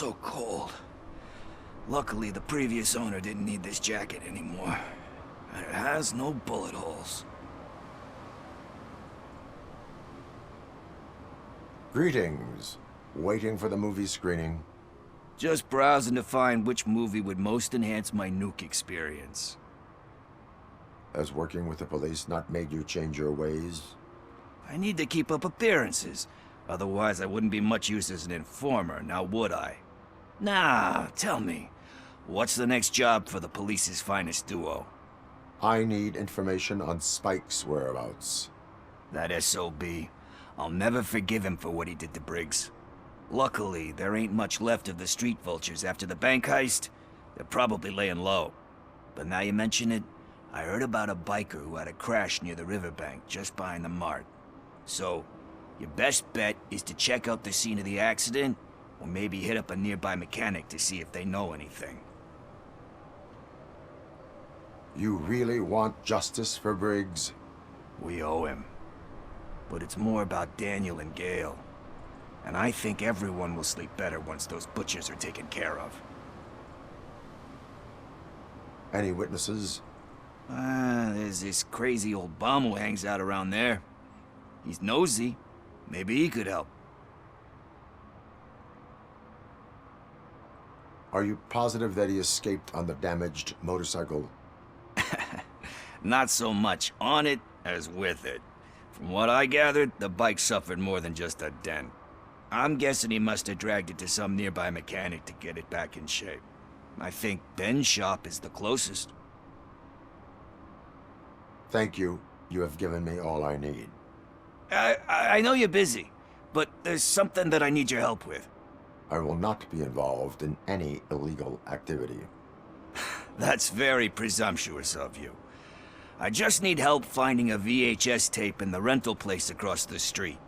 so cold. Luckily, the previous owner didn't need this jacket anymore. And it has no bullet holes. Greetings. Waiting for the movie screening. Just browsing to find which movie would most enhance my nuke experience. Has working with the police not made you change your ways? I need to keep up appearances. Otherwise, I wouldn't be much use as an informer, now would I? Nah, tell me. What's the next job for the police's finest duo? I need information on Spike's whereabouts. That SOB. I'll never forgive him for what he did to Briggs. Luckily, there ain't much left of the street vultures after the bank heist. They're probably laying low. But now you mention it, I heard about a biker who had a crash near the riverbank just behind the mart. So, your best bet is to check out the scene of the accident, or maybe hit up a nearby mechanic to see if they know anything. You really want justice for Briggs? We owe him. But it's more about Daniel and Gale. And I think everyone will sleep better once those butchers are taken care of. Any witnesses? There's this crazy old bum who hangs out around there. He's nosy. Maybe he could help. Are you positive that he escaped on the damaged motorcycle? Not so much on it as with it. From what I gathered, the bike suffered more than just a dent. I'm guessing he must have dragged it to some nearby mechanic to get it back in shape. I think Ben's shop is the closest. Thank you. You have given me all I need. I know you're busy, but there's something that I need your help with. I will not be involved in any illegal activity. That's very presumptuous of you. I just need help finding a VHS tape in the rental place across the street.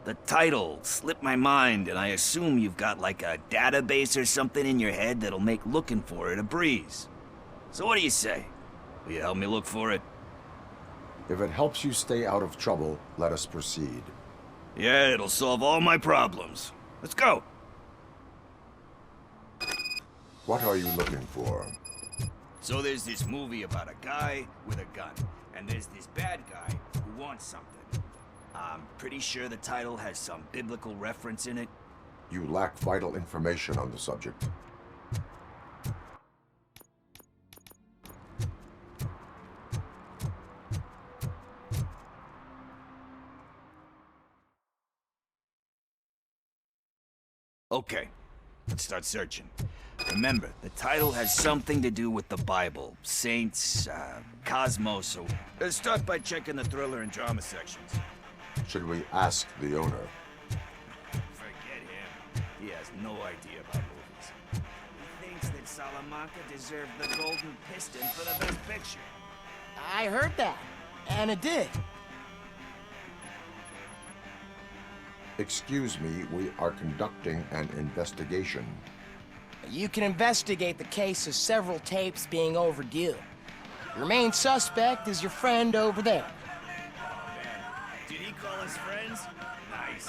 The title slipped my mind, and I assume you've got like a database or something in your head that'll make looking for it a breeze. So what do you say? Will you help me look for it? If it helps you stay out of trouble, let us proceed. Yeah, it'll solve all my problems. Let's go. What are you looking for? So there's this movie about a guy with a gun, and there's this bad guy who wants something. I'm pretty sure the title has some biblical reference in it. You lack vital information on the subject. Okay, let's start searching. Remember, the title has something to do with the Bible, saints, cosmos, so let's start by checking the thriller and drama sections. Should we ask the owner? Forget him. He has no idea about movies. He thinks that Salamanca deserved the Golden Piston for the best picture. I heard that, and it did. Excuse me, we are conducting an investigation. You can investigate the case of several tapes being overdue. Your main suspect is your friend over there. Oh, man. Did he call us friends? Nice.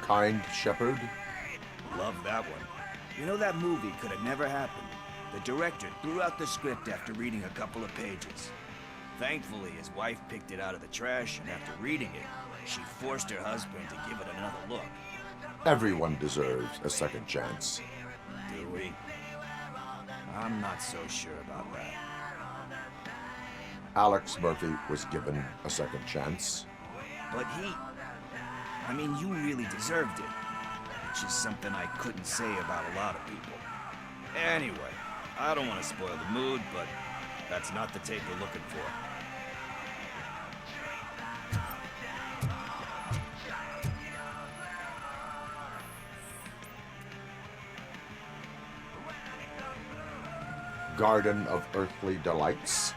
Kind Shepherd? Love that one. You know, that movie could have never happened. The director threw out the script after reading a couple of pages. Thankfully, his wife picked it out of the trash, and after reading it, she forced her husband to give it another look. Everyone deserves a second chance. Do we? I'm not so sure about that. Alex Murphy was given a second chance. But I mean, you really deserved it. Which is something I couldn't say about a lot of people. Anyway, I don't want to spoil the mood, but that's not the tape we're looking for. Garden of Earthly Delights?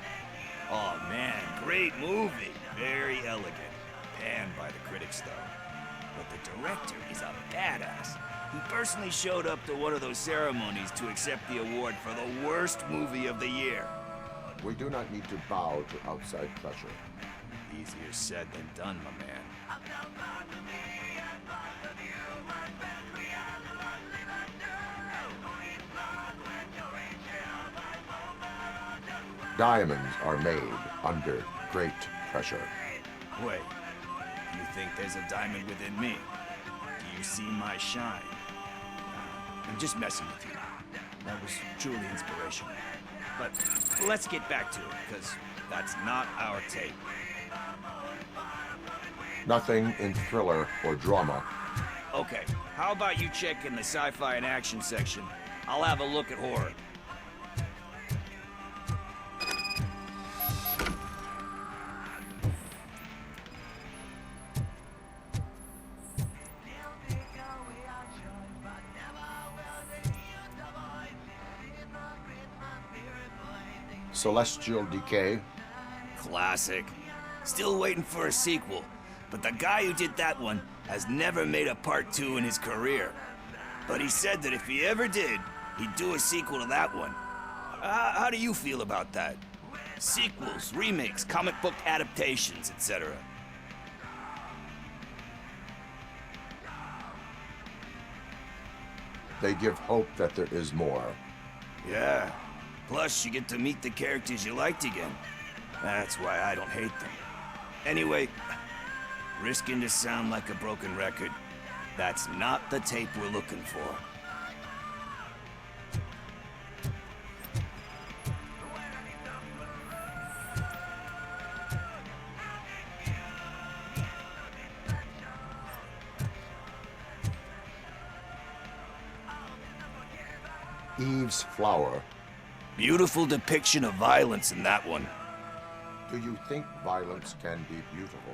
Oh man, great movie. Very elegant. Panned by the critics though. But the director is a badass. He personally showed up to one of those ceremonies to accept the award for the worst movie of the year. We do not need to bow to outside pressure. Easier said than done, my man. Diamonds are made under great pressure. Wait, you think there's a diamond within me? Do you see my shine? I'm just messing with you. That was truly inspirational. But let's get back to it, because that's not our tape. Nothing in thriller or drama. Okay, how about you check in the sci-fi and action section? I'll have a look at horror. Celestial Decay. Classic. Still waiting for a sequel, but the guy who did that one has never made a part 2 in his career. But he said that if he ever did, he'd do a sequel to that one. How do you feel about that? Sequels, remakes, comic book adaptations, etc. They give hope that there is more. Yeah. Plus, you get to meet the characters you liked again. That's why I don't hate them. Anyway, risking to sound like a broken record, that's not the tape we're looking for. Eve's Flower. Beautiful depiction of violence in that one. Do you think violence can be beautiful?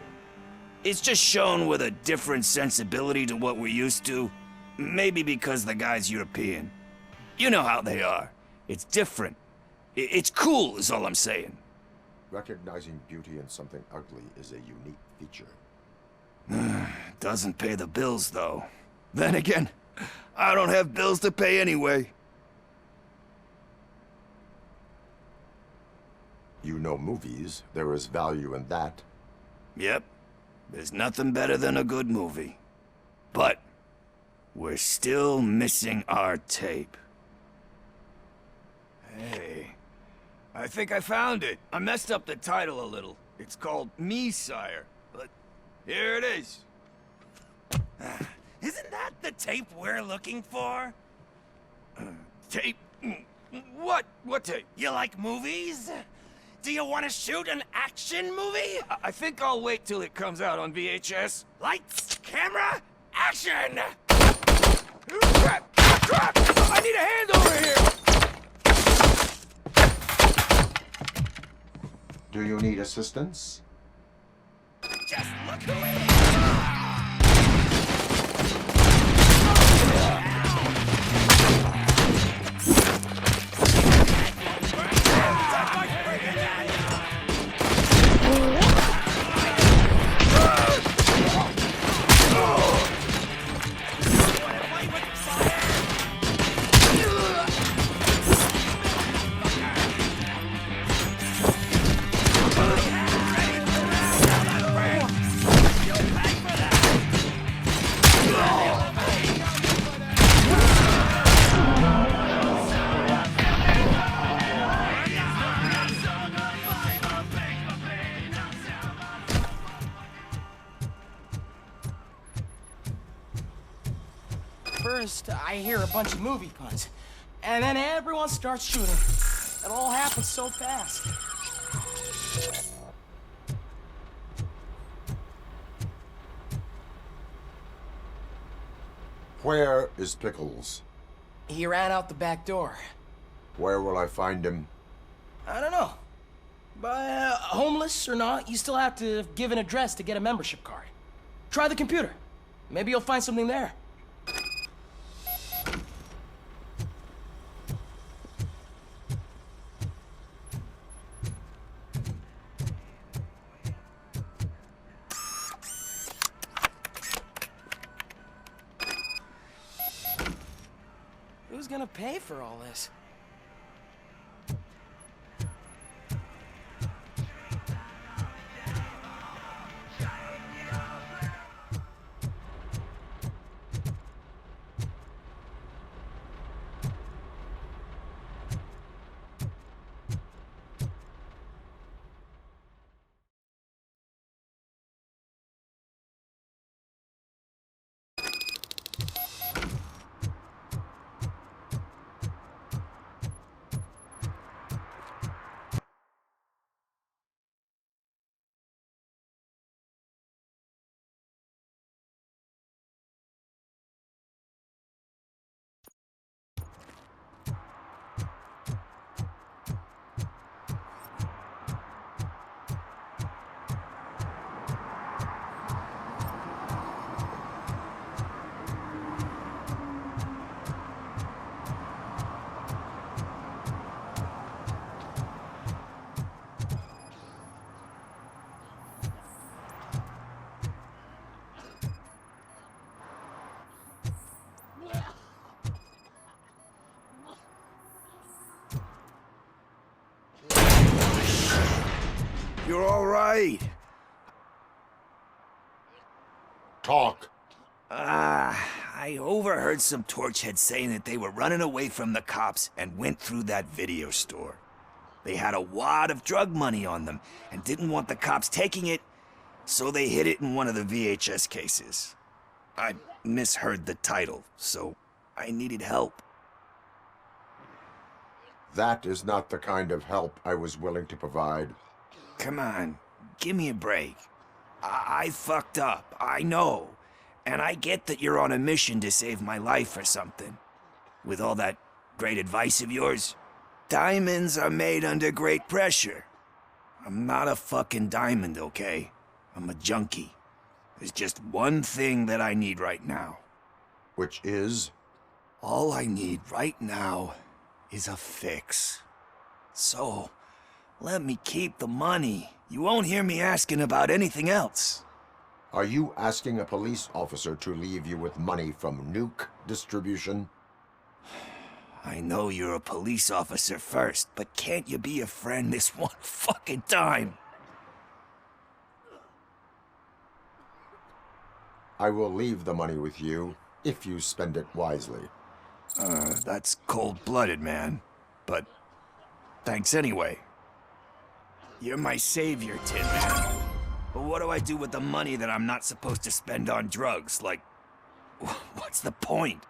It's just shown with a different sensibility to what we're used to. Maybe because the guy's European. You know how they are. It's different. It's cool, is all I'm saying. Recognizing beauty in something ugly is a unique feature. Doesn't pay the bills, though. Then again, I don't have bills to pay anyway. You know movies. There is value in that. Yep. There's nothing better than a good movie. But we're still missing our tape. Hey, I think I found it. I messed up the title a little. It's called Me, Sire. But here it is. Isn't that the tape we're looking for? Tape? What? What tape? You like movies? Do you want to shoot an action movie? I think I'll wait till it comes out on VHS. Lights, camera, action! Crap! Crap! I need a hand over here! Do you need assistance? Just look who it is! First, I hear a bunch of movie puns, and then everyone starts shooting. It all happens so fast. Where is Pickles? He ran out the back door. Where will I find him? I don't know. But homeless or not, you still have to give an address to get a membership card. Try the computer. Maybe you'll find something there. gonna pay for all this? You're all right. Talk. I overheard some torchheads saying that they were running away from the cops and went through that video store. They had a wad of drug money on them and didn't want the cops taking it, so they hid it in one of the VHS cases. I misheard the title, so I needed help. That is not the kind of help I was willing to provide. Come on, give me a break. I fucked up, I know. And I get that you're on a mission to save my life or something. With all that great advice of yours, diamonds are made under great pressure. I'm not a fucking diamond, okay? I'm a junkie. There's just one thing that I need right now. Which is? All I need right now is a fix. So, let me keep the money. You won't hear me asking about anything else. Are you asking a police officer to leave you with money from nuke distribution? I know you're a police officer first, but can't you be a friend this one fucking time? I will leave the money with you if you spend it wisely. That's cold-blooded, man. But thanks anyway. You're my savior, Tin Man. But what do I do with the money that I'm not supposed to spend on drugs? Like, what's the point?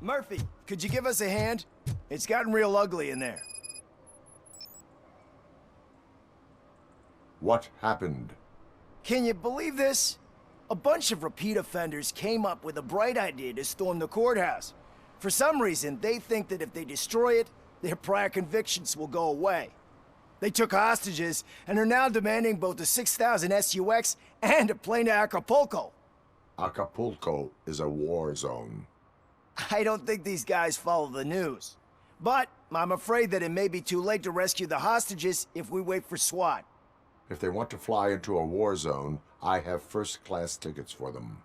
Murphy, could you give us a hand? It's gotten real ugly in there. What happened? Can you believe this? A bunch of repeat offenders came up with a bright idea to storm the courthouse. For some reason, they think that if they destroy it, their prior convictions will go away. They took hostages and are now demanding both a 6,000 SUX and a plane to Acapulco. Acapulco is a war zone. I don't think these guys follow the news. But I'm afraid that it may be too late to rescue the hostages if we wait for SWAT. If they want to fly into a war zone, I have first-class tickets for them.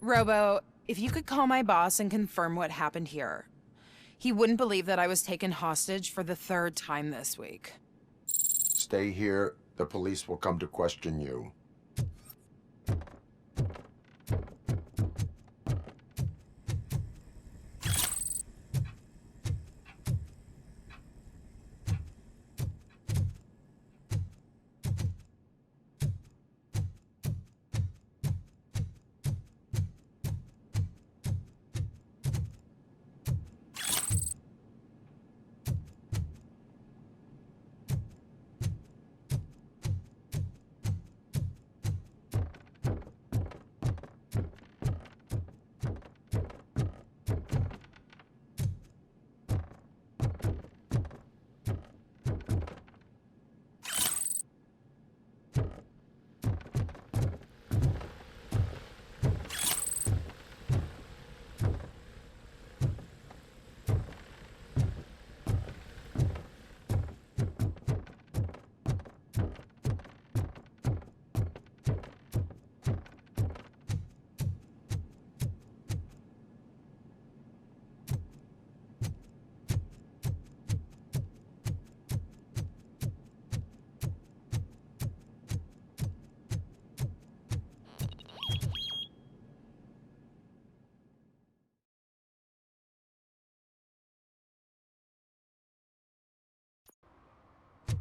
Robo, if you could call my boss and confirm what happened here. He wouldn't believe that I was taken hostage for the 3rd time this week. Stay here. The police will come to question you.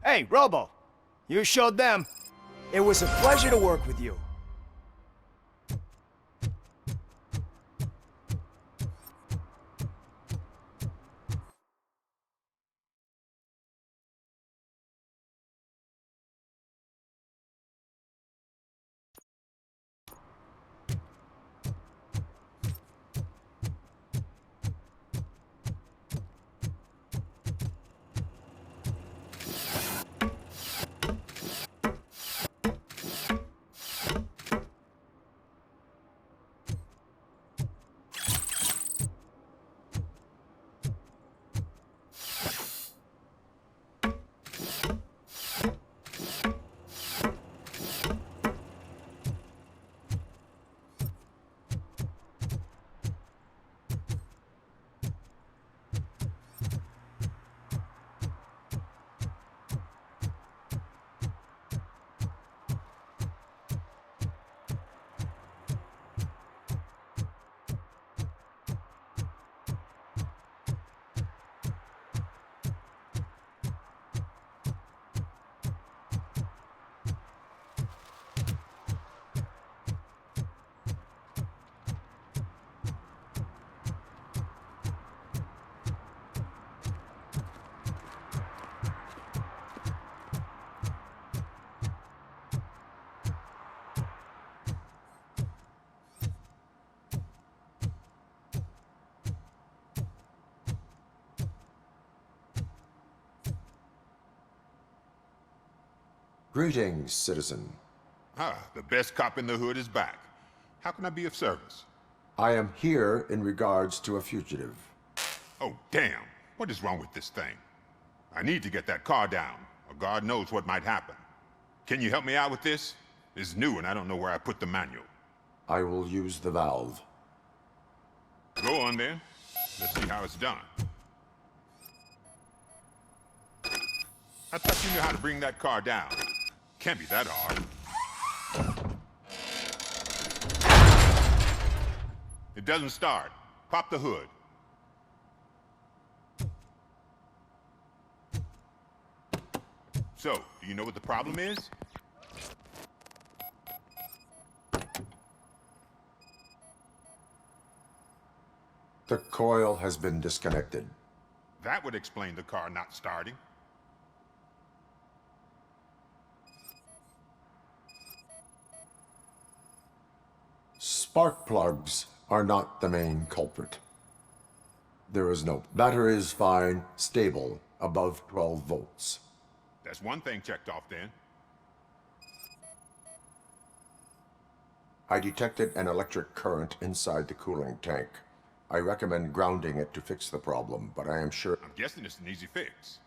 Hey, Robo! You showed them. It was a pleasure to work with you. Greetings, citizen. Ah, the best cop in the hood is back. How can I be of service? I am here in regards to a fugitive. Oh, damn. What is wrong with this thing? I need to get that car down, or God knows what might happen. Can you help me out with this? It's new and I don't know where I put the manual. I will use the valve. Go on then. Let's see how it's done. I thought you knew how to bring that car down. Can't be that hard. It doesn't start. Pop the hood. So, do you know what the problem is? The coil has been disconnected. That would explain the car not starting. Spark plugs are not the main culprit. There is no. Battery is fine, stable, above 12 volts. That's one thing checked off then. I detected an electric current inside the cooling tank. I recommend grounding it to fix the problem, but I am sure... I'm guessing it's an easy fix.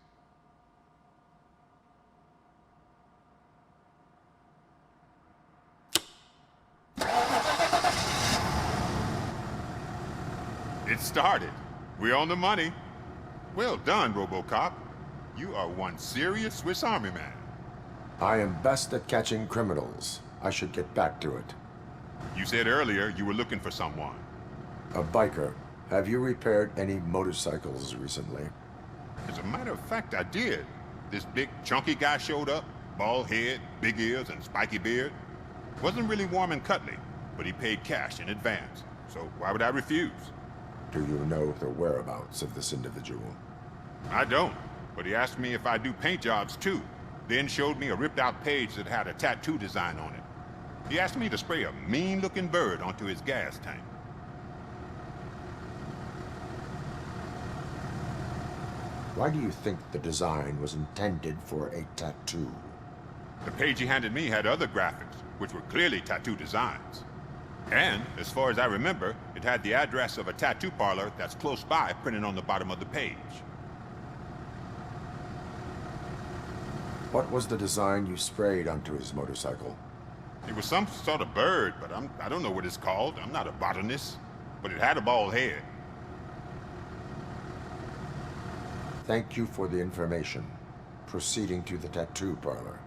It started. We're on the money. Well done, Robocop. You are one serious Swiss Army man. I am best at catching criminals. I should get back to it. You said earlier you were looking for someone. A biker. Have you repaired any motorcycles recently? As a matter of fact, I did. This big, chunky guy showed up. Bald head, big ears, and spiky beard. Wasn't really warm and cuddly, but he paid cash in advance. So why would I refuse? Do you know the whereabouts of this individual? I don't, but he asked me if I do paint jobs too. Then showed me a ripped-out page that had a tattoo design on it. He asked me to spray a mean-looking bird onto his gas tank. Why do you think the design was intended for a tattoo? The page he handed me had other graphics, which were clearly tattoo designs. And, as far as I remember, it had the address of a tattoo parlor that's close by printed on the bottom of the page. What was the design you sprayed onto his motorcycle? It was some sort of bird, but I don't know what it's called. I'm not a botanist. But it had a bald head. Thank you for the information. Proceeding to the tattoo parlor.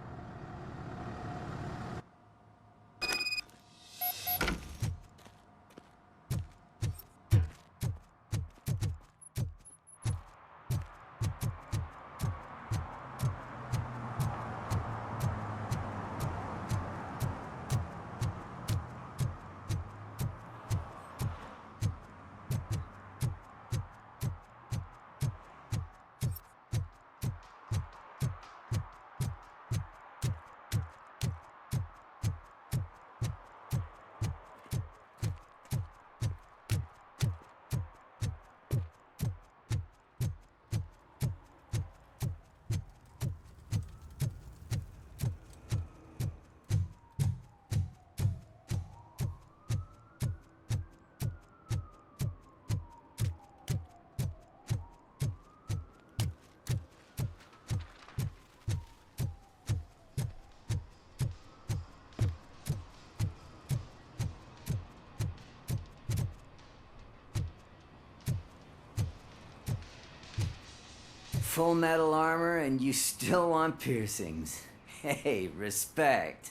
Full metal armor and you still want piercings. Hey, respect.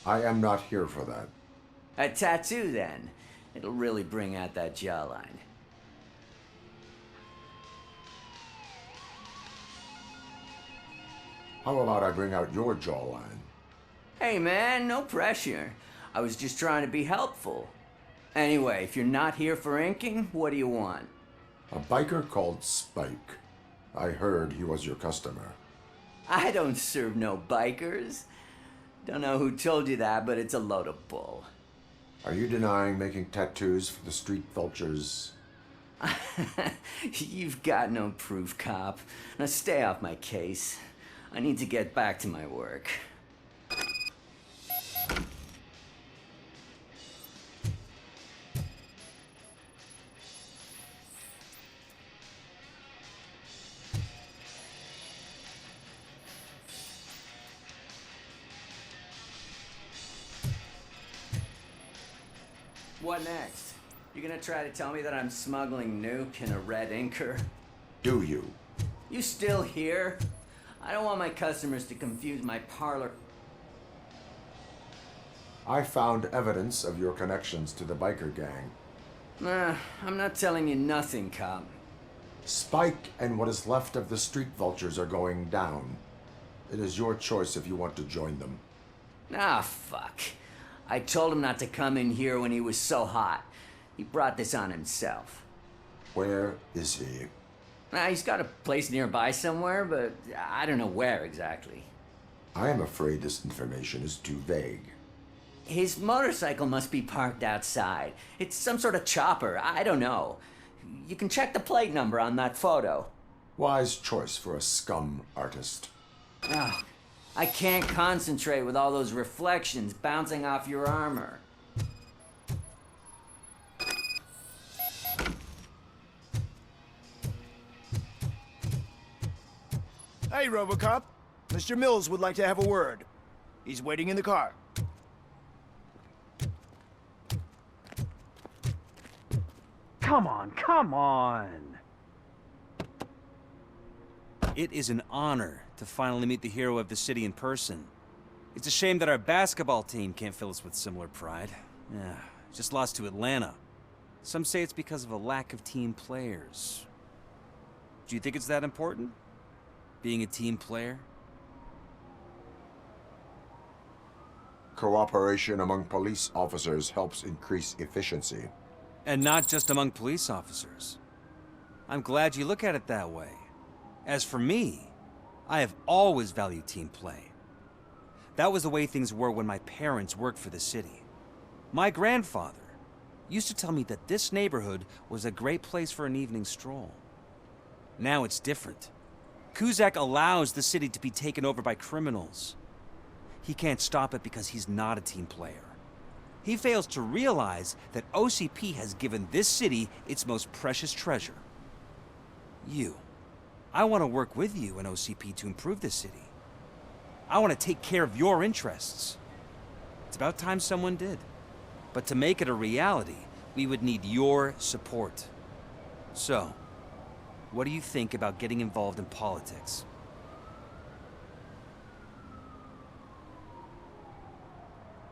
I am not here for that. A tattoo then. It'll really bring out that jawline. How about I bring out your jawline? Hey man, no pressure. I was just trying to be helpful. Anyway, if you're not here for inking, what do you want? A biker called Spike. I heard he was your customer. I don't serve no bikers. Don't know who told you that, but it's a load of bull. Are you denying making tattoos for the street vultures? You've got no proof, cop. Now stay off my case. I need to get back to my work. What next? You gonna try to tell me that I'm smuggling nuke in a red inker? Do you? You still here? I don't want my customers to confuse my parlor. I found evidence of your connections to the biker gang. Nah, I'm not telling you nothing, cop. Spike and what is left of the street vultures are going down. It is your choice if you want to join them. Ah, fuck. I told him not to come in here when he was so hot. He brought this on himself. Where is he? He's got a place nearby somewhere, but I don't know where exactly. I am afraid this information is too vague. His motorcycle must be parked outside. It's some sort of chopper. I don't know. You can check the plate number on that photo. Wise choice for a scum artist. Ah, I can't concentrate with all those reflections bouncing off your armor. Hey, Robocop. Mr. Mills would like to have a word. He's waiting in the car. Come on, come on! It is an honor to finally meet the hero of the city in person. It's a shame that our basketball team can't fill us with similar pride. Yeah, just lost to Atlanta. Some say it's because of a lack of team players. Do you think it's that important? Being a team player? Cooperation among police officers helps increase efficiency. And not just among police officers. I'm glad you look at it that way. As for me, I have always valued team play. That was the way things were when my parents worked for the city. My grandfather used to tell me that this neighborhood was a great place for an evening stroll. Now it's different. Cusack allows the city to be taken over by criminals. He can't stop it because he's not a team player. He fails to realize that OCP has given this city its most precious treasure. You. I want to work with you and OCP to improve this city. I want to take care of your interests. It's about time someone did. But to make it a reality, we would need your support. So, what do you think about getting involved in politics?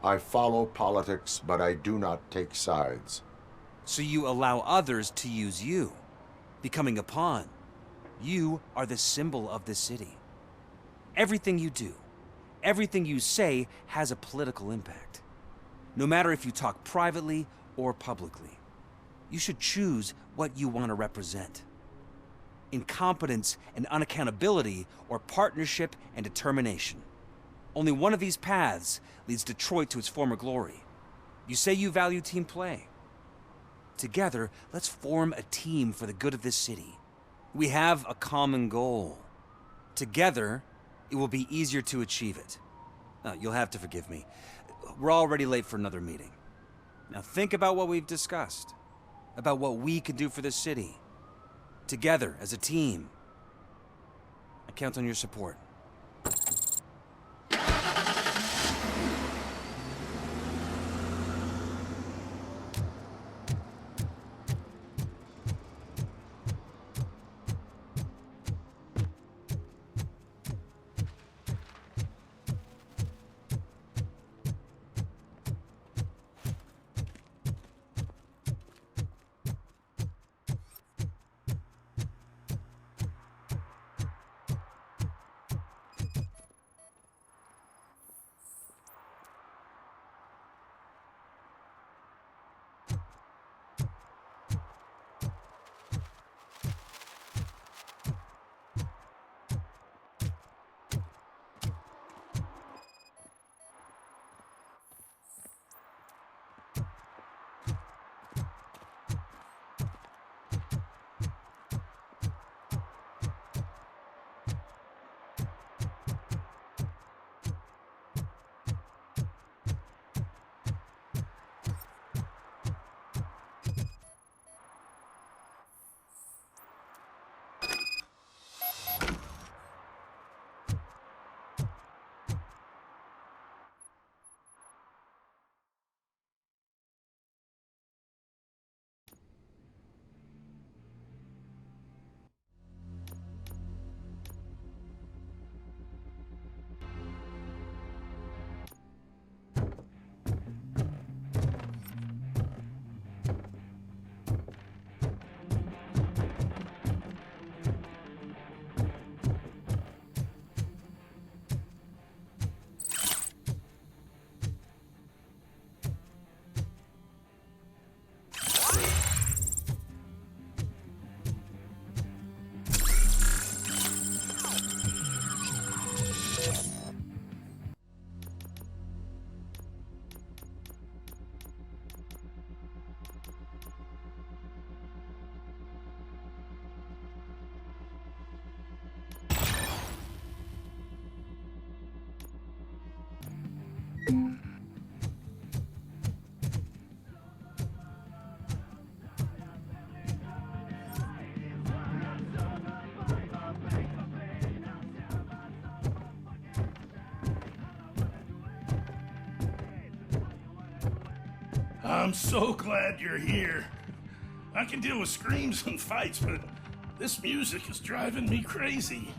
I follow politics, but I do not take sides. So you allow others to use you, becoming a pawn. You are the symbol of the city. Everything you do, everything you say has a political impact. No matter if you talk privately or publicly, you should choose what you want to represent. Incompetence and unaccountability, or partnership and determination. Only one of these paths leads Detroit to its former glory. You say you value team play. Together, let's form a team for the good of this city. We have a common goal. Together, it will be easier to achieve it. You'll have to forgive me. We're already late for another meeting. Now think about what we've discussed. About what we can do for this city. Together, as a team. I count on your support. I'm so glad you're here. I can deal with screams and fights, but this music is driving me crazy.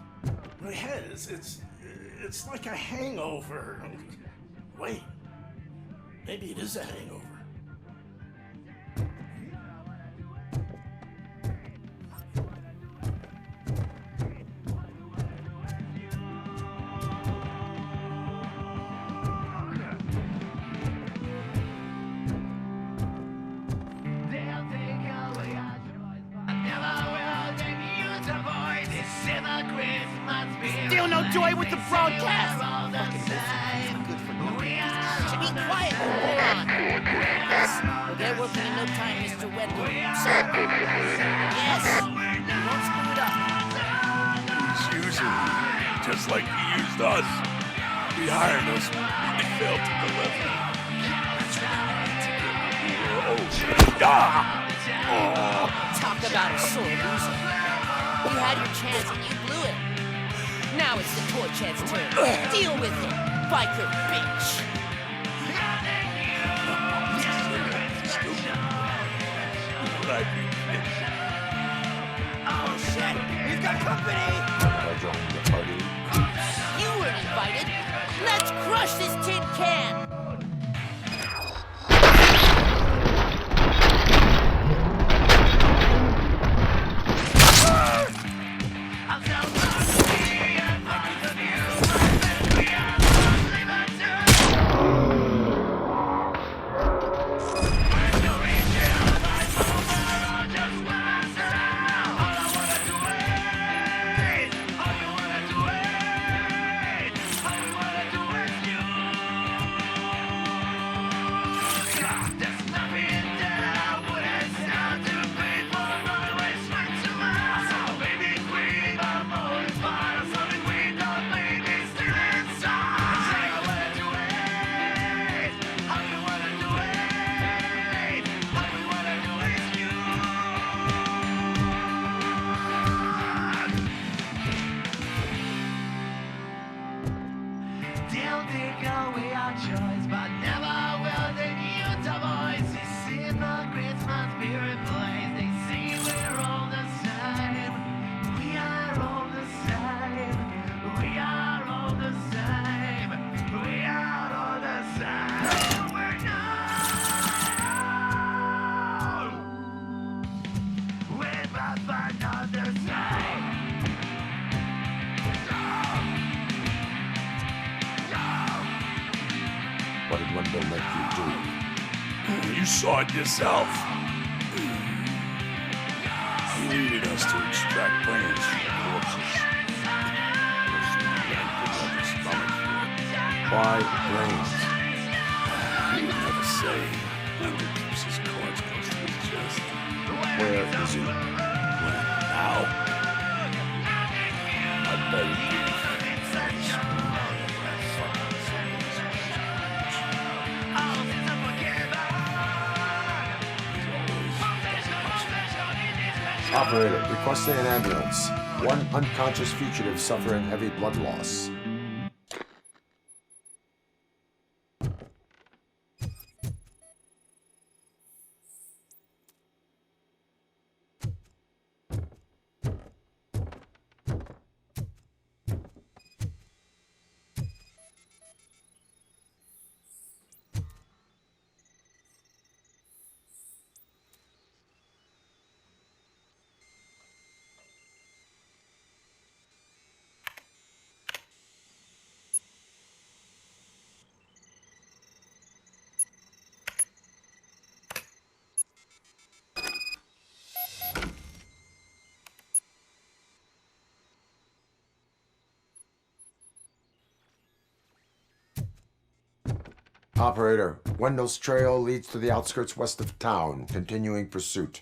My head, it's like a hangover. Wait, maybe it is a hangover. Still no joy with the broadcast! Should be quiet from here on. Yes, we'll get working in no time, Mr. Wedlock. Sir. Yes, we won't screw it up. He's using me, just like he used us. He hired us, he failed to deliver. Talk about a sore loser. You had your chance and you blew it. Now it's the toy chat's turn. Deal with it, biker bitch. Oh shit, we've got company! I joined the party. You weren't invited. Let's crush this tin can! What did Wendell make you do? You saw it yourself. He needed us to extract brains from corpses. Why brains? He would never say. Wendell keeps his cards close to his chest. Where is he? Now? I bet he Operator, requesting an ambulance. One unconscious fugitive suffering heavy blood loss. Operator, Wendell's trail leads to the outskirts west of town, continuing pursuit.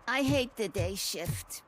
I hate the day shift.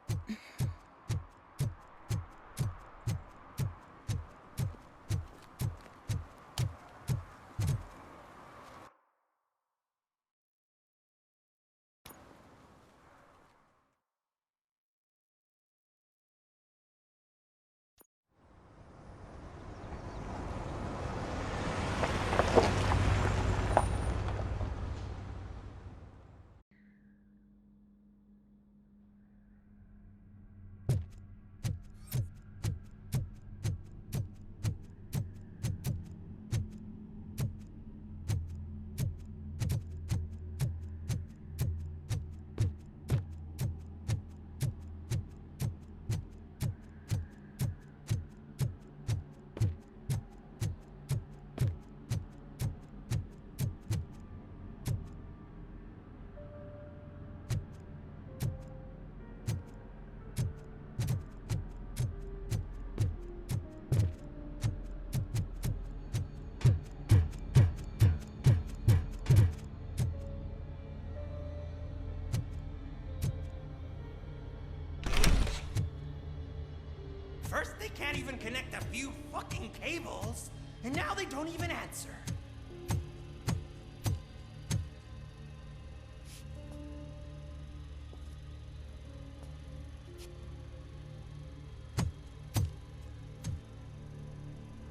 First, they can't even connect a few fucking cables, and now they don't even answer.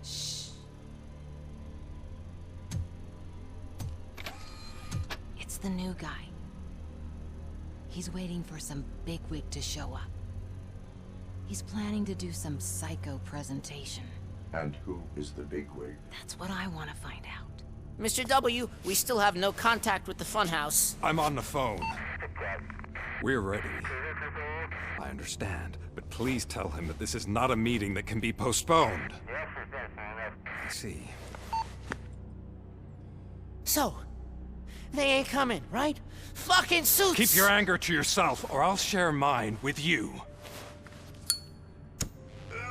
Shh. It's the new guy. He's waiting for some bigwig to show up. He's planning to do some psycho presentation. And who is the bigwig? That's what I want to find out. Mr. W, we still have no contact with the funhouse. I'm on the phone. We're ready. I understand, but please tell him that this is not a meeting that can be postponed. I see. So, they ain't coming, right? Fucking suits! Keep your anger to yourself, or I'll share mine with you.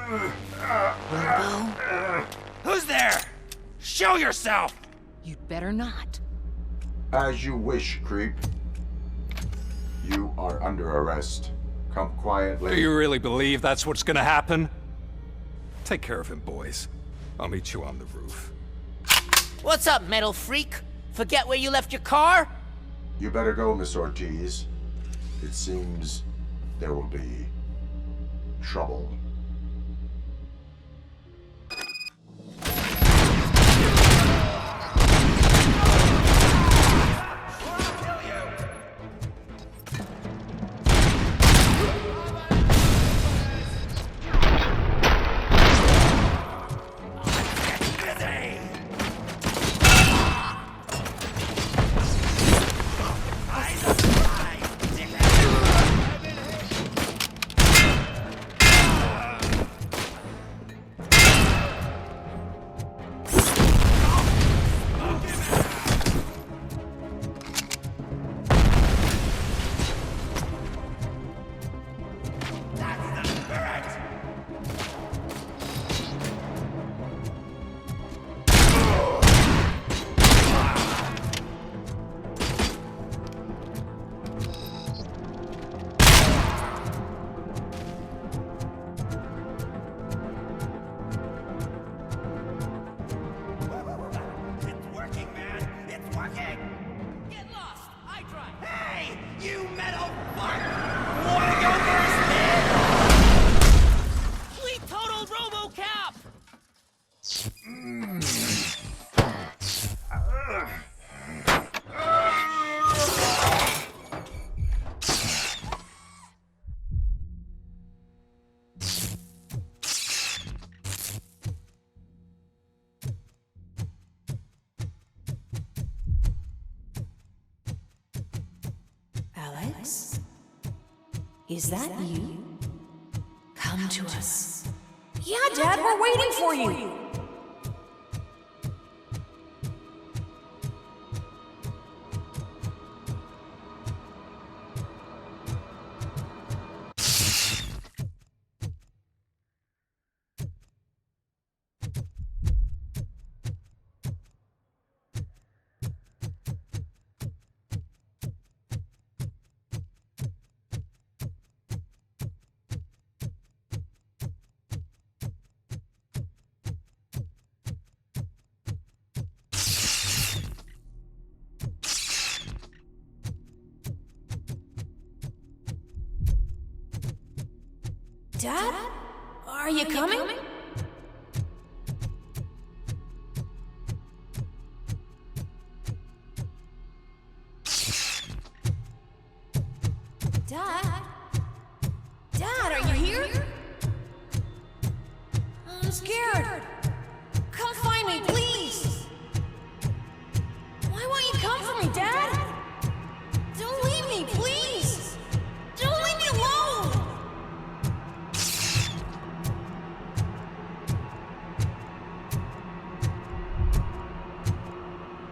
Robo? Who's there? Show yourself! You'd better not. As you wish, creep. You are under arrest. Come quietly. Do you really believe that's what's gonna happen? Take care of him, boys. I'll meet you on the roof. What's up, metal freak? Forget where you left your car? You better go, Miss Ortiz. It seems there will be trouble. Alex? Is that you? Come to us. Yeah, Dad, we're waiting for you. Dad? Are you coming? Dad? Dad, are you here? I'm scared. Come find me, please. Why won't you come for me, Dad? Don't leave me, please. Don't leave me alone.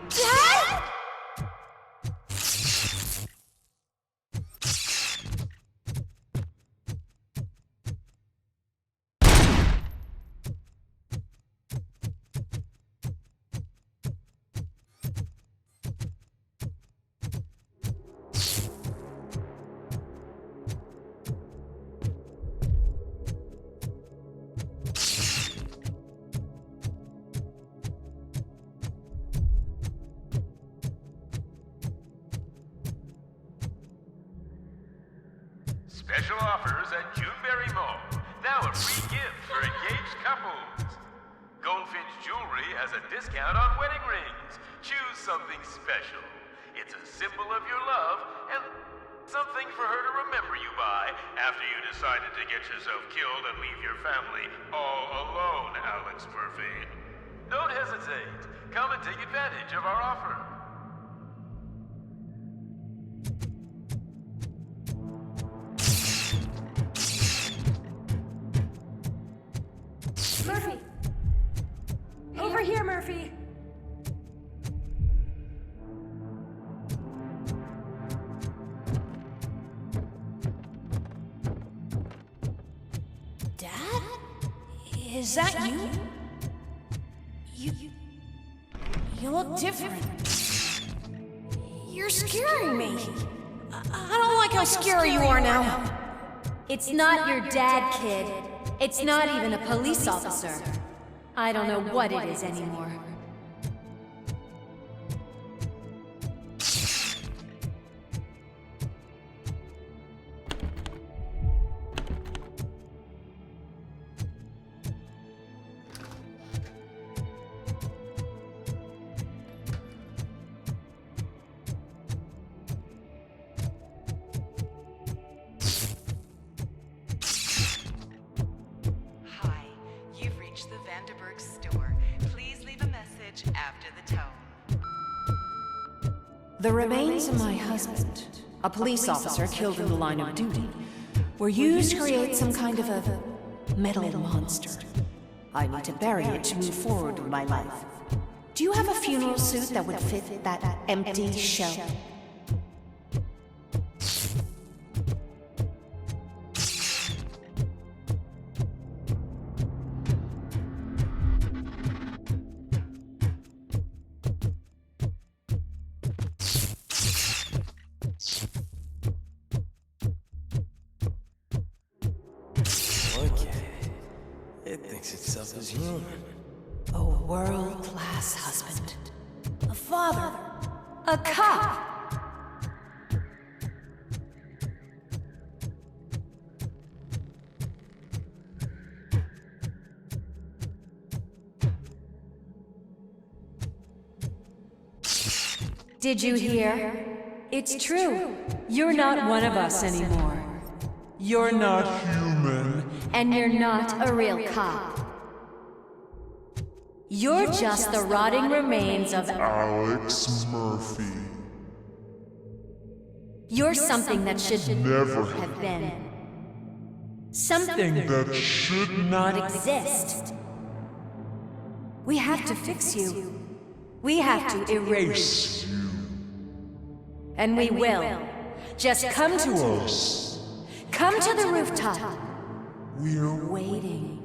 Dad? Special offers at Juneberry Mall. Now a free gift for engaged couples. Goldfinch Jewelry has a discount on wedding rings. Choose something special. It's a symbol of your love and something for her to remember you by after you decided to get yourself killed and leave your family all alone, Alex Murphy. Don't hesitate. Come and take advantage of our offer. Murphy! Over here, Murphy! Dad? Is that you? You look different. You're scaring me. I don't like how scary you are now. It's not your dad, kid. It's not even a police officer. I don't know what it is anymore. The remains of my husband, a police officer killed in the line of duty, were used to create some kind of a metal monster. I need to bury it to move forward with my life. Do you have a funeral suit that would fit that empty shell? It thinks itself as human. A world-class husband. A father. A cop! Did you hear? It's true. You're not one of us anymore. You're not human. And you're not a real cop. You're just the rotting remains of Alex Murphy. You're something that should never have been. Something that should not exist. We have to fix you. We have to erase you. And we will. Just come to us. Come to the rooftop. We're waiting.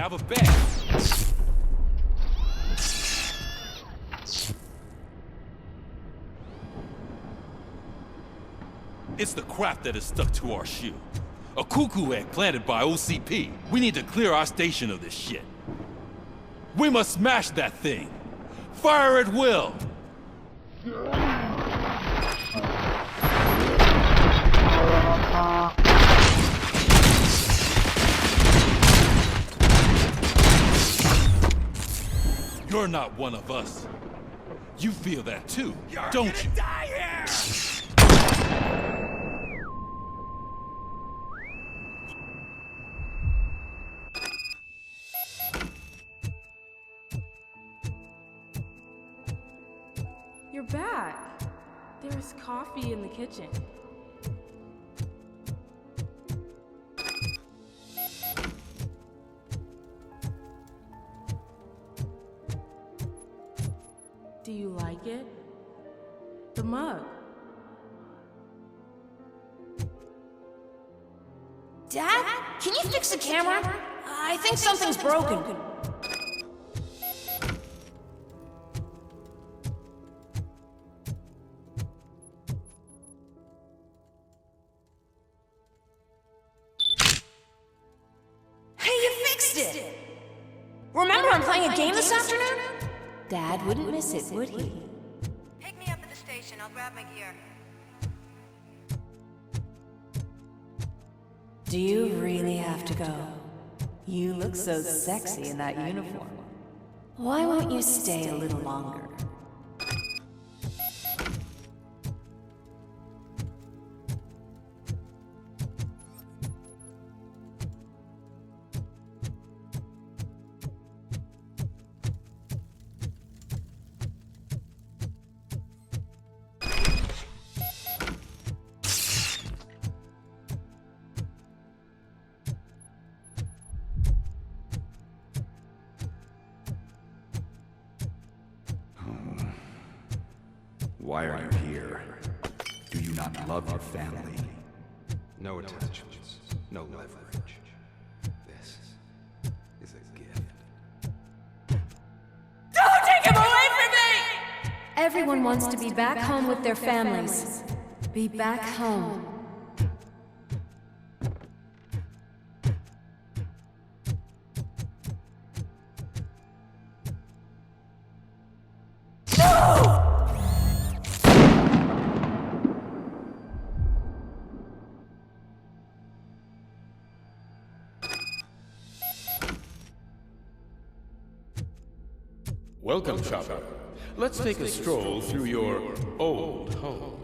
have a bet. It's the crap that is stuck to our shoe. A cuckoo egg planted by OCP. We need to clear our station of this shit. We must smash that thing. Fire at will. You're not one of us. You feel that too, don't you? Die here! You're back. There's coffee in the kitchen. Do you like it? The mug. Dad, can you fix the camera? I think something's broken. Hey, you fixed it! Remember I'm playing a game this afternoon? Dad wouldn't miss it, would he? Pick me up at the station. I'll grab my gear. Do you really have to go? You look so sexy in that uniform. Why won't you stay a little longer? Why are you here? Do you not love your family? No attachments, no leverage. This is a gift. Don't take him away from me! Everyone wants to be back home with their families. Be back home. Welcome, shopper. Let's take a stroll through your old home.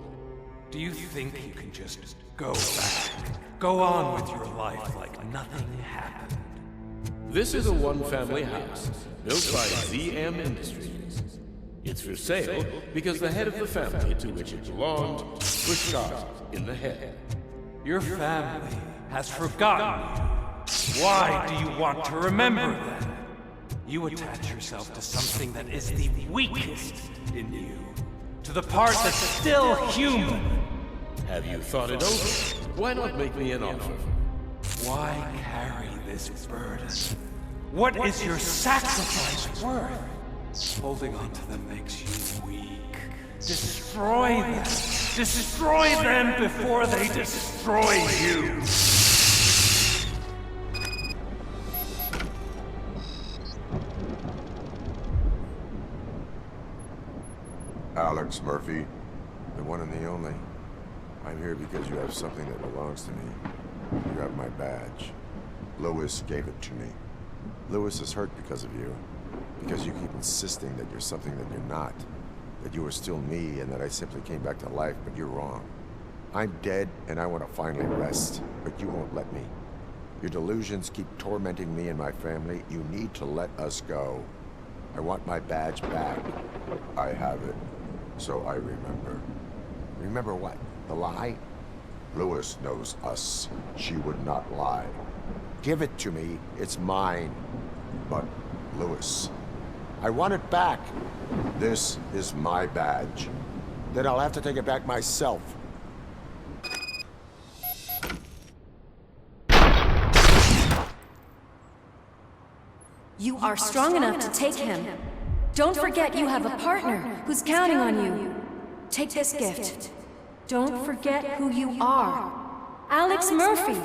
Do you think you can just go back? Go on with your life like nothing happened? This is a one-family house built by ZM Industries. It's for sale because the head of the family to which it belonged was shot in the head. Your family has forgotten you. Why do you want to remember them? You attach yourself to something that is the weakest in you. To the part that's still human. Have you thought it over? Why not make me an offer? Why carry this burden? What is your sacrifice worth? Holding on to them makes you weak. Destroy them. Destroy them before they destroy you. Alex Murphy, the one and the only. I'm here because you have something that belongs to me. You have my badge. Lewis gave it to me. Lewis is hurt because of you. Because you keep insisting that you're something that you're not. That you are still me and that I simply came back to life, but you're wrong. I'm dead and I want to finally rest, but you won't let me. Your delusions keep tormenting me and my family. You need to let us go. I want my badge back. I have it. So I remember. Remember what? The lie? Lewis knows us. She would not lie. Give it to me. It's mine. But, Lewis, I want it back. This is my badge. Then I'll have to take it back myself. You are strong enough to take him. Don't forget you have a partner who's counting on you. Take this gift. Don't forget who you are. Alex Murphy.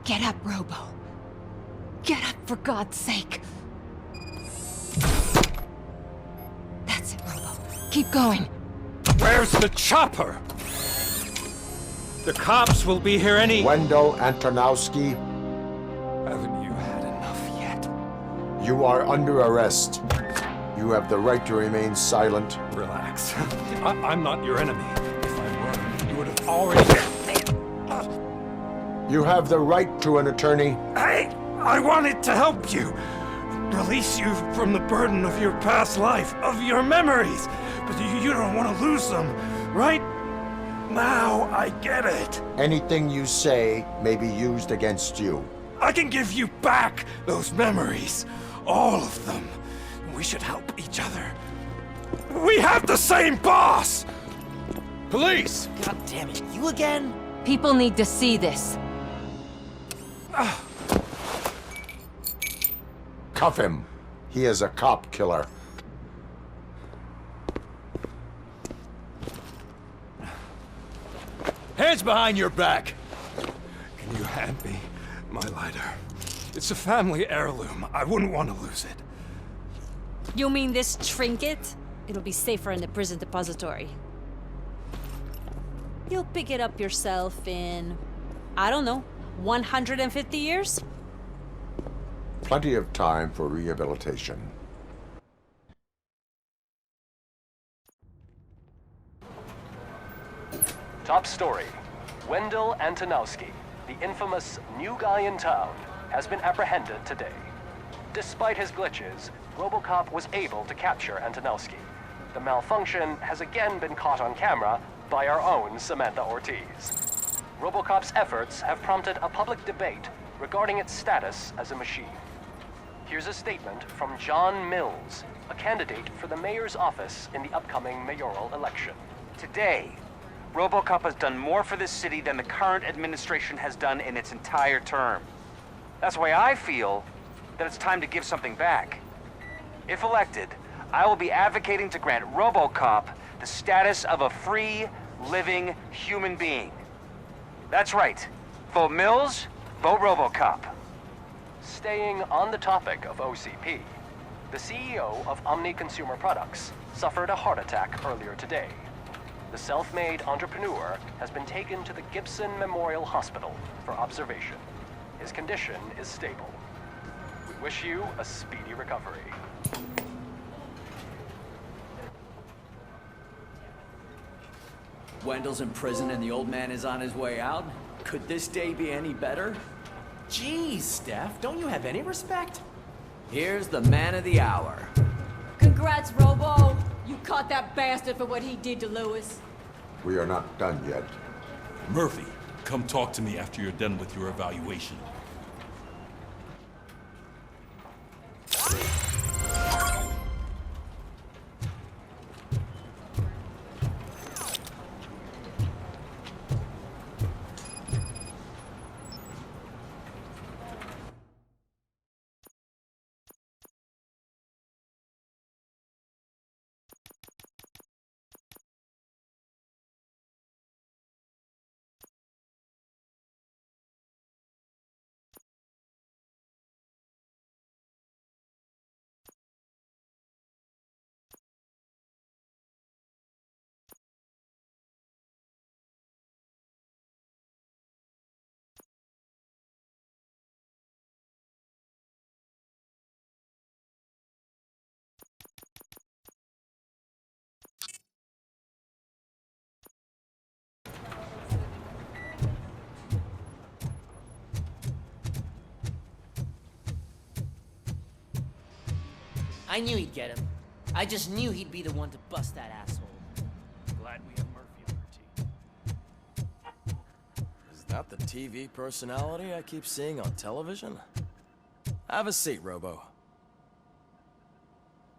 Get up, Robo. Get up, for God's sake. That's it, Robo. Keep going. Where's the chopper? The cops will be here any... Wendell Antonowski, Haven't you had enough yet? you are under arrest. You have the right to remain silent. Relax. I'm not your enemy. If I were, you would have already... You have the right to an attorney. I wanted to help you. Release you from the burden of your past life, of your memories. But you don't want to lose them, right? Now I get it. Anything you say may be used against you. I can give you back those memories. All of them. We should help each other. We have the same boss! Police! God damn it, you again? People need to see this. Cuff him. He is a cop killer. Hands behind your back! Can you hand me my lighter? It's a family heirloom. I wouldn't want to lose it. You mean this trinket? It'll be safer in the prison depository. You'll pick it up yourself in, I don't know, 150 years? Plenty of time for rehabilitation. Top story. Wendell Antonowski, the infamous new guy in town, has been apprehended today. Despite his glitches, Robocop was able to capture Antonowski. The malfunction has again been caught on camera by our own Samantha Ortiz. Robocop's efforts have prompted a public debate regarding its status as a machine. Here's a statement from John Mills, a candidate for the mayor's office in the upcoming mayoral election. Today, Robocop has done more for this city than the current administration has done in its entire term. That's why I feel that it's time to give something back. If elected, I will be advocating to grant Robocop the status of a free, living human being. That's right. Vote Mills, vote Robocop. Staying on the topic of OCP, the CEO of Omni Consumer Products suffered a heart attack earlier today. The self-made entrepreneur has been taken to the Gibson Memorial Hospital for observation. His condition is stable. We wish you a speedy recovery. Wendell's in prison and the old man is on his way out? Could this day be any better? Jeez, Steph, don't you have any respect? Here's the man of the hour. Congrats, Robo. You caught that bastard for what he did to Lewis. We are not done yet. Murphy, come talk to me after you're done with your evaluation. I knew he'd get him. I just knew he'd be the one to bust that asshole. Glad we have Murphy on our team. Is that the TV personality I keep seeing on television? Have a seat, Robo.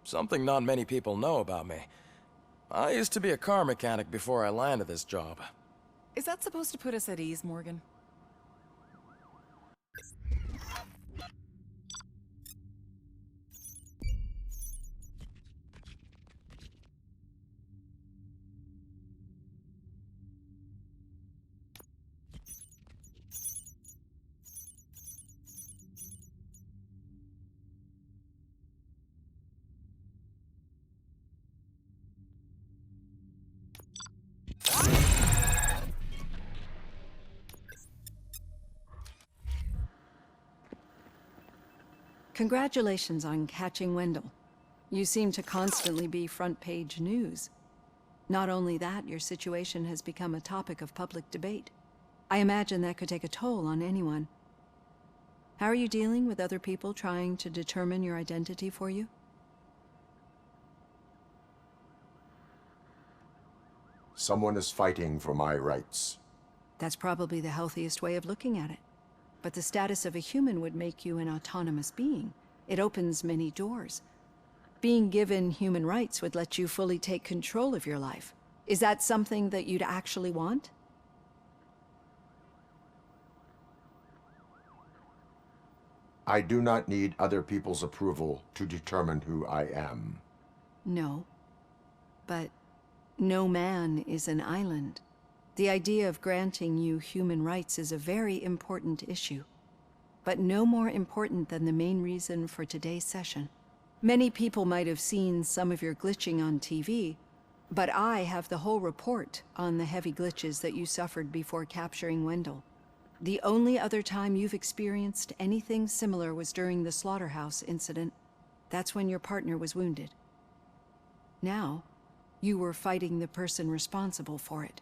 Something not many people know about me. I used to be a car mechanic before I landed this job. Is that supposed to put us at ease, Morgan? Congratulations on catching Wendell. You seem to constantly be front-page news. Not only that, your situation has become a topic of public debate. I imagine that could take a toll on anyone. How are you dealing with other people trying to determine your identity for you? Someone is fighting for my rights. That's probably the healthiest way of looking at it. But the status of a human would make you an autonomous being. It opens many doors. Being given human rights would let you fully take control of your life. Is that something that you'd actually want? I do not need other people's approval to determine who I am. No. But no man is an island. The idea of granting you human rights is a very important issue, but no more important than the main reason for today's session. Many people might have seen some of your glitching on TV, but I have the whole report on the heavy glitches that you suffered before capturing Wendell. The only other time you've experienced anything similar was during the slaughterhouse incident. That's when your partner was wounded. Now, you were fighting the person responsible for it.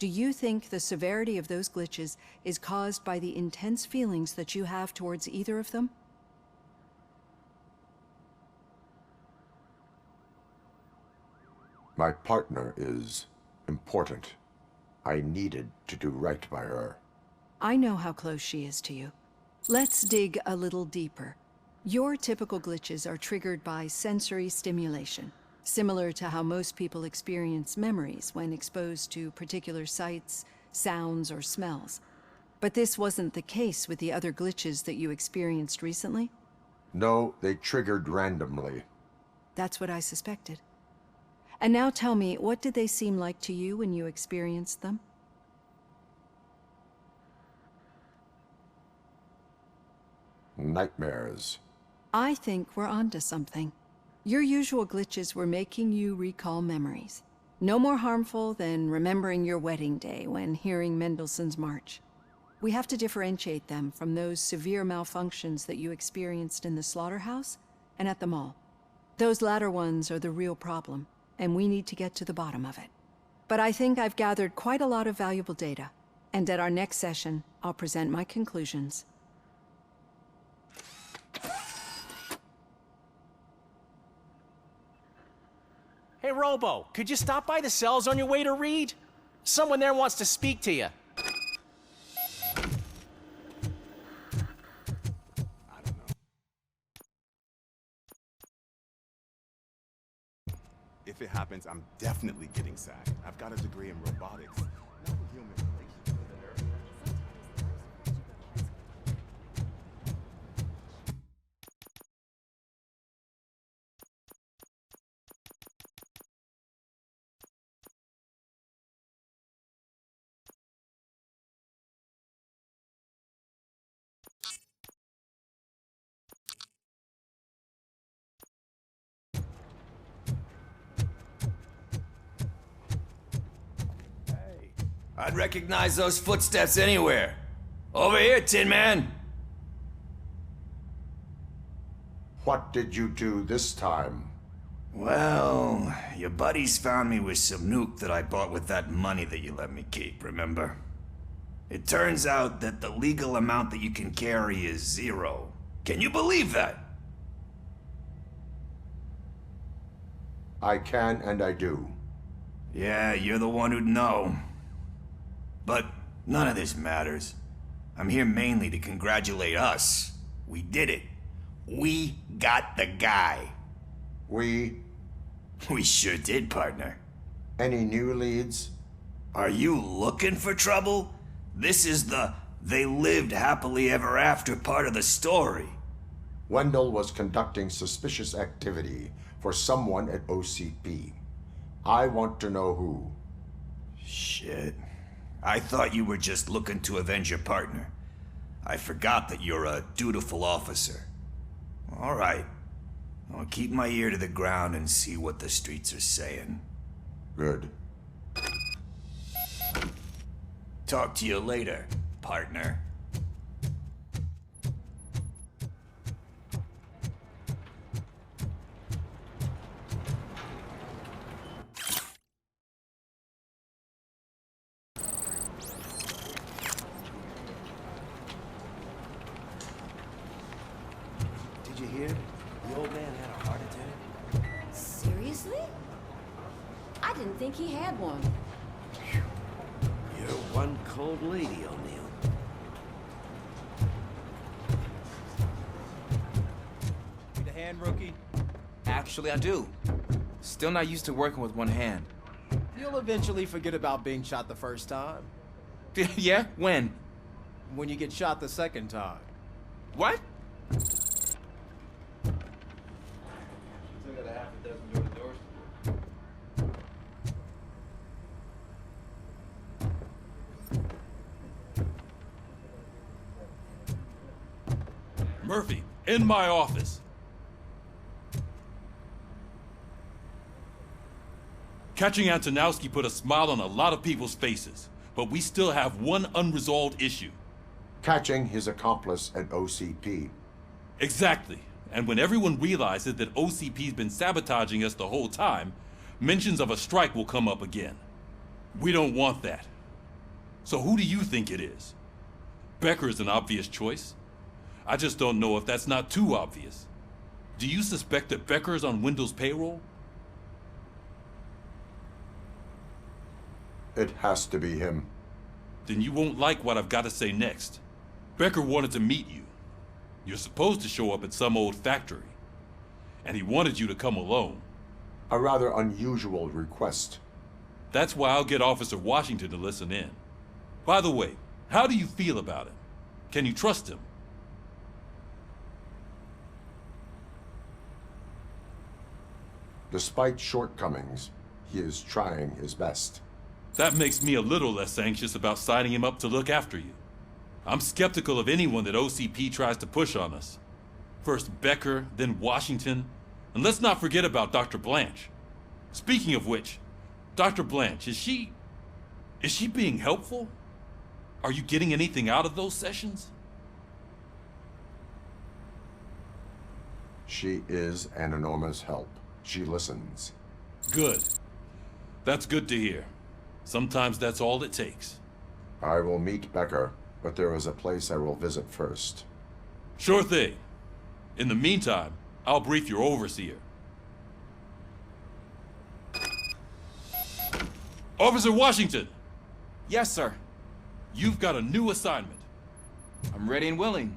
Do you think the severity of those glitches is caused by the intense feelings that you have towards either of them? My partner is important. I needed to do right by her. I know how close she is to you. Let's dig a little deeper. Your typical glitches are triggered by sensory stimulation, similar to how most people experience memories when exposed to particular sights, sounds, or smells. But this wasn't the case with the other glitches that you experienced recently? No, they triggered randomly. That's what I suspected. And now tell me, what did they seem like to you when you experienced them? Nightmares. I think we're onto something. Your usual glitches were making you recall memories. No more harmful than remembering your wedding day when hearing Mendelssohn's March. We have to differentiate them from those severe malfunctions that you experienced in the slaughterhouse and at the mall. Those latter ones are the real problem, and we need to get to the bottom of it. But I think I've gathered quite a lot of valuable data, and at our next session, I'll present my conclusions. Hey, Robo, could you stop by the cells on your way to Reed? Someone there wants to speak to you. If it happens, I'm definitely getting sacked. I've got a degree in robotics. Not in human relations. I'd recognize those footsteps anywhere. Over here, Tin Man. What did you do this time? Well, your buddies found me with some nuke that I bought with that money that you let me keep, remember? It turns out that the legal amount that you can carry is 0. Can you believe that? I can and I do. Yeah, you're the one who'd know. But none of this matters. I'm here mainly to congratulate us. We did it. We got the guy. We sure did, partner. Any new leads? Are you looking for trouble? This is the they lived happily ever after part of the story. Wendell was conducting suspicious activity for someone at OCP. I want to know who. Shit. I thought you were just looking to avenge your partner. I forgot that you're a dutiful officer. All right. I'll keep my ear to the ground and see what the streets are saying. Good. Talk to you later, partner. didn't think he had one. You're one cold lady, O'Neill. Need a hand, rookie? Actually, I do. Still not used to working with one hand. You'll eventually forget about being shot the first time. Yeah? When? When you get shot the second time. What? Still got a half a dozen door to doors. Murphy, in my office. Catching Antonowski put a smile on a lot of people's faces, but we still have one unresolved issue. Catching his accomplice at OCP. Exactly. And when everyone realizes that OCP's been sabotaging us the whole time, mentions of a strike will come up again. We don't want that. So who do you think it is? Becker is an obvious choice. I just don't know if that's not too obvious. Do you suspect that Becker is on Wendell's payroll? It has to be him. Then you won't like what I've got to say next. Becker wanted to meet you. You're supposed to show up at some old factory. And he wanted you to come alone. A rather unusual request. That's why I'll get Officer Washington to listen in. By the way, how do you feel about him? Can you trust him? Despite shortcomings, he is trying his best. That makes me a little less anxious about signing him up to look after you. I'm skeptical of anyone that OCP tries to push on us. First Becker, then Washington, and let's not forget about Dr. Blanche. Speaking of which, Dr. Blanche, is she being helpful? Are you getting anything out of those sessions? She is an enormous help. She listens. Good. That's good to hear. Sometimes that's all it takes. I will meet Becker, but there is a place I will visit first. Sure thing. In the meantime, I'll brief your overseer. Officer Washington! Yes, sir. You've got a new assignment. I'm ready and willing.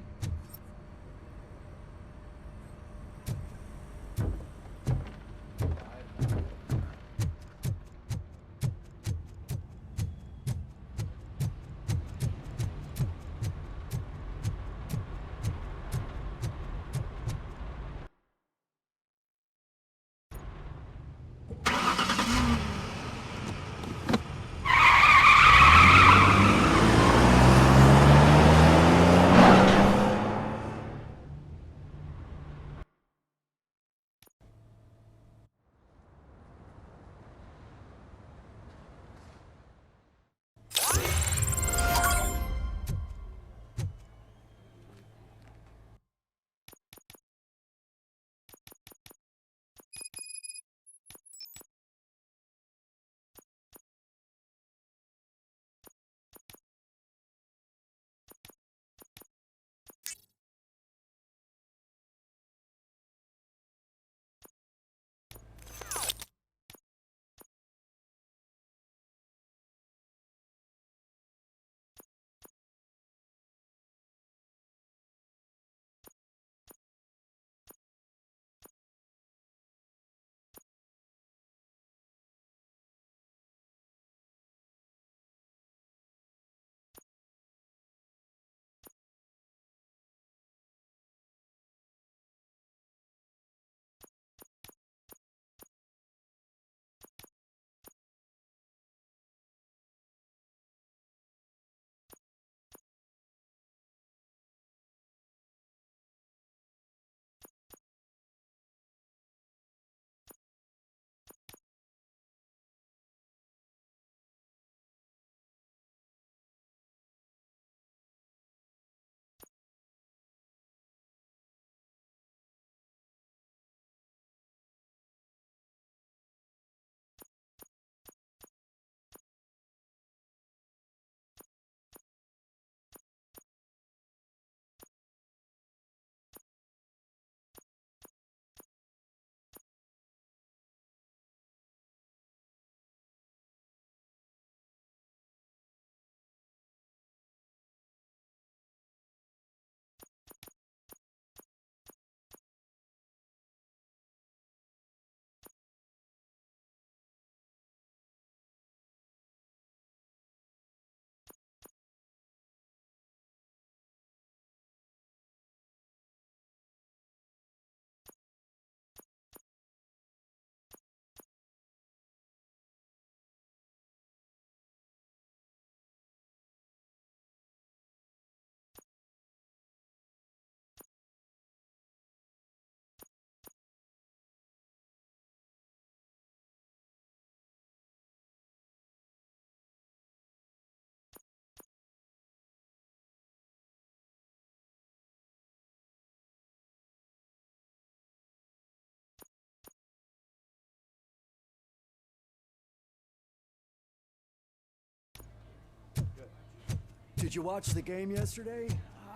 Did you watch the game yesterday?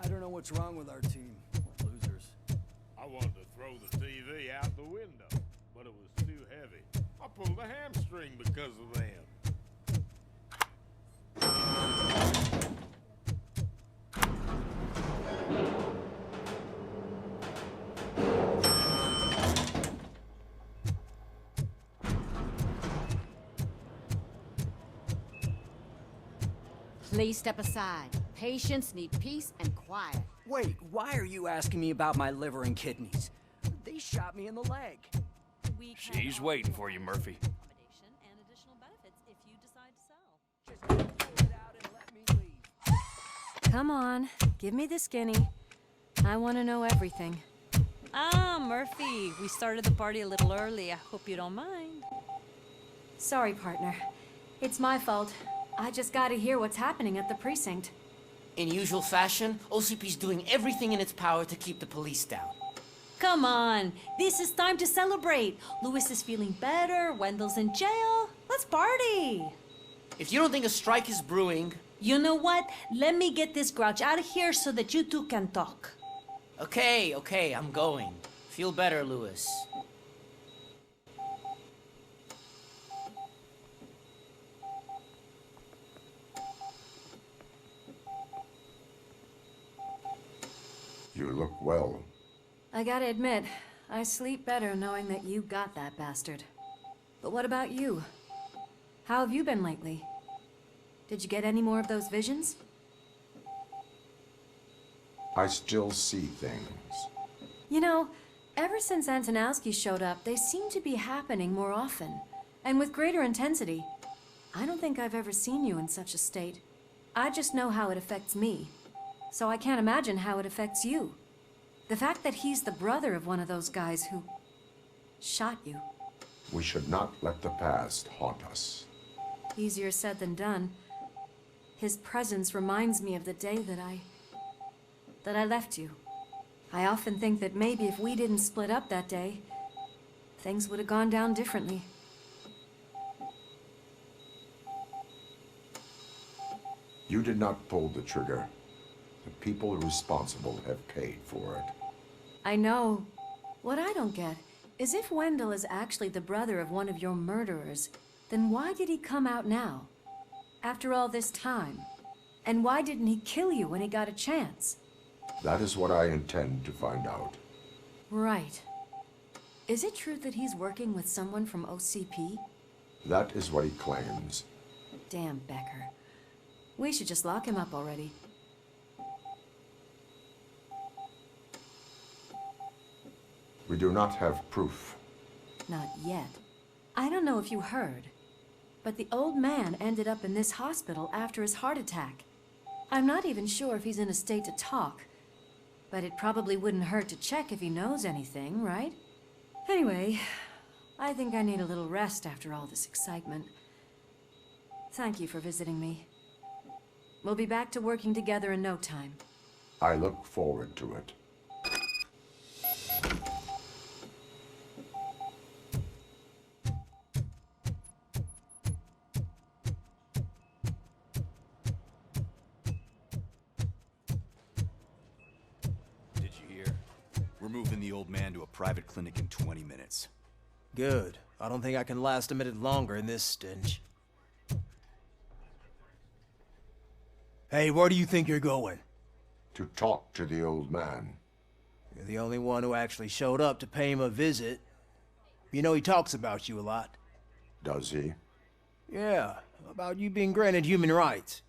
I don't know what's wrong with our team. We're losers. I wanted to throw the TV out the window, but it was too heavy. I pulled a hamstring because of them. Please step aside. Patients need peace and quiet. Wait, why are you asking me about my liver and kidneys? They shot me in the leg. She's waiting for you, Murphy. Accommodation and additional benefits if you decide to sell. Come on, give me the skinny. I want to know everything. Ah, Murphy, we started the party a little early. I hope you don't mind. Sorry, partner. It's my fault. I just gotta hear what's happening at the precinct. In usual fashion, OCP's doing everything in its power to keep the police down. Come on, this is time to celebrate. Louis is feeling better, Wendell's in jail. Let's party. If you don't think a strike is brewing... You know what? Let me get this grouch out of here so that you two can talk. Okay, I'm going. Feel better, Louis. You look well. I gotta admit, I sleep better knowing that you got that bastard. But what about you? How have you been lately? Did you get any more of those visions? I still see things. You know, ever since Antonowski showed up, they seem to be happening more often, and with greater intensity. I don't think I've ever seen you in such a state. I just know how it affects me, so I can't imagine how it affects you. The fact that he's the brother of one of those guys who shot you. We should not let the past haunt us. Easier said than done. His presence reminds me of the day that I left you. I often think that maybe if we didn't split up that day, things would have gone down differently. You did not pull the trigger. The people responsible have paid for it. I know. What I don't get is if Wendell is actually the brother of one of your murderers, then why did he come out now? After all this time? And why didn't he kill you when he got a chance? That is what I intend to find out. Right. Is it true that he's working with someone from OCP? That is what he claims. Damn Becker. We should just lock him up already. We do not have proof. Not yet. I don't know if you heard, but the old man ended up in this hospital after his heart attack. I'm not even sure if he's in a state to talk, but it probably wouldn't hurt to check if he knows anything, right? Anyway, I think I need a little rest after all this excitement. Thank you for visiting me. We'll be back to working together in no time. I look forward to it. Did you hear? We're moving the old man to a private clinic in 20 minutes. Good. I don't think I can last a minute longer in this stench. Hey, where do you think you're going? To talk to the old man. You're the only one who actually showed up to pay him a visit. You know he talks about you a lot. Does he? Yeah, about you being granted human rights.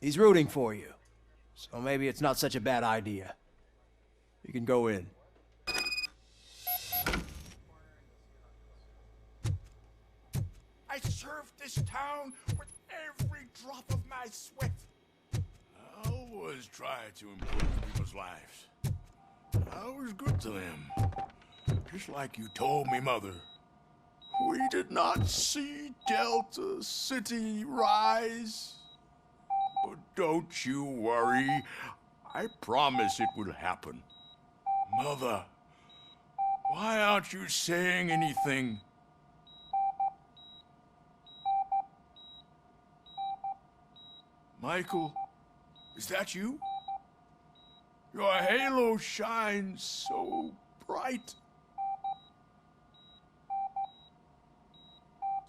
He's rooting for you. So maybe it's not such a bad idea. You can go in. I served this town with every drop of my sweat. I always try to improve people's lives. I was good to them. Just like you told me, Mother. We did not see Delta City rise. But don't you worry. I promise it will happen. Mother, why aren't you saying anything? Michael, Is that you? Your halo shines so bright.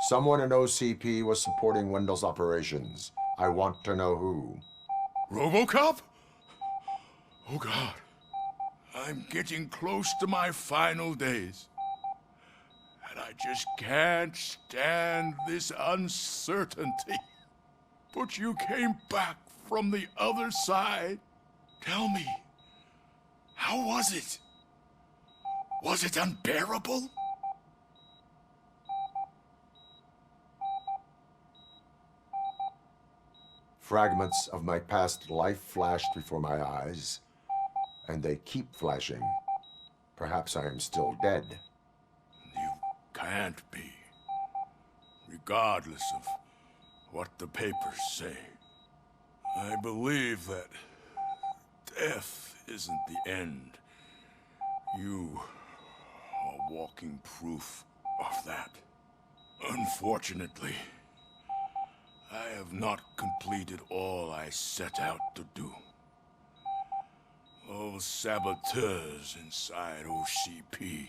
Someone in OCP was supporting Wendell's operations. I want to know who. Robocop? Oh God. I'm getting close to my final days. And I just can't stand this uncertainty. But you came back from the other side. Tell me, how was it? Was it unbearable? Fragments of my past life flashed before my eyes, and they keep flashing. Perhaps I am still dead. You can't be, regardless of what the papers say. I believe that death isn't the end. You are walking proof of that. Unfortunately, I have not completed all I set out to do. Those saboteurs inside OCP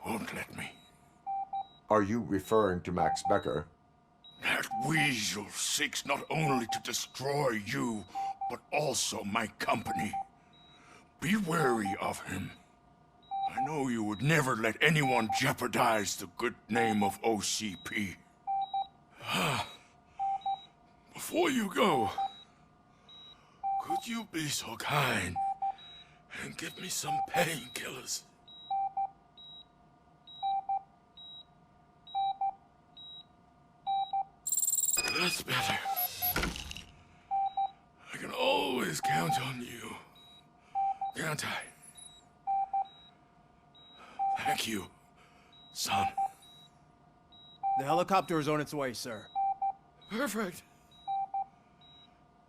won't let me. Are you referring to Max Becker? That weasel seeks not only to destroy you, but also my company. Be wary of him. I know you would never let anyone jeopardize the good name of OCP. Before you go, could you be so kind and give me some painkillers? That's better. I can always count on you, can't I? Thank you, son. The helicopter is on its way, sir. Perfect.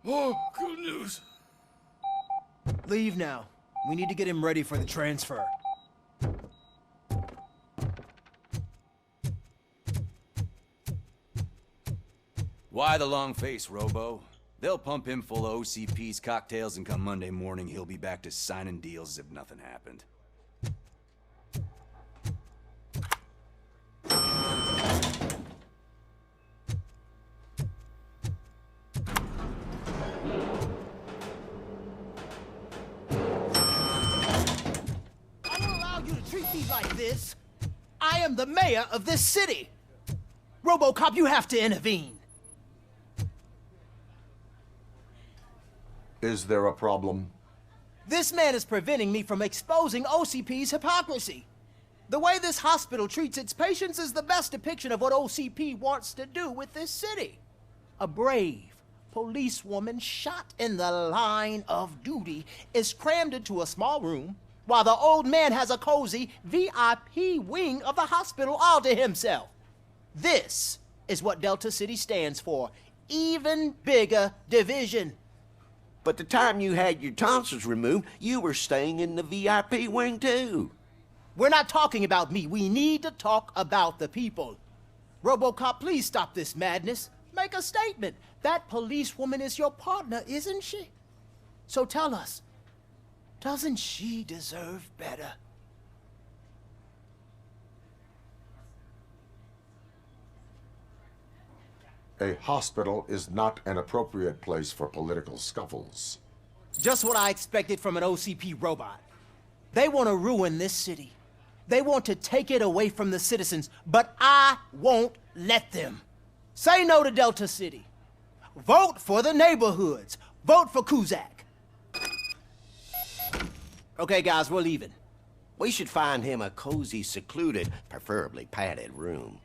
More good news. Leave now. We need to get him ready for the transfer. Why the long face, Robo? They'll pump him full of OCP's cocktails, and come Monday morning, he'll be back to signing deals as if nothing happened. I don't allow you to treat me like this. I am the mayor of this city. Robocop, you have to intervene. Is there a problem? This man is preventing me from exposing OCP's hypocrisy. The way this hospital treats its patients is the best depiction of what OCP wants to do with this city. A brave policewoman shot in the line of duty is crammed into a small room, while the old man has a cozy VIP wing of the hospital all to himself. This is what Delta City stands for. Even bigger division. But the time you had your tonsils removed, you were staying in the VIP wing too. We're not talking about me. We need to talk about the people. Robocop, please stop this madness. Make a statement. That policewoman is your partner, isn't she? So tell us, doesn't she deserve better? A hospital is not an appropriate place for political scuffles. Just what I expected from an OCP robot. They want to ruin this city. They want to take it away from the citizens, but I won't let them. Say no to Delta City. Vote for the neighborhoods. Vote for Kuzak. Okay, guys, we're leaving. We should find him a cozy, secluded, preferably padded room.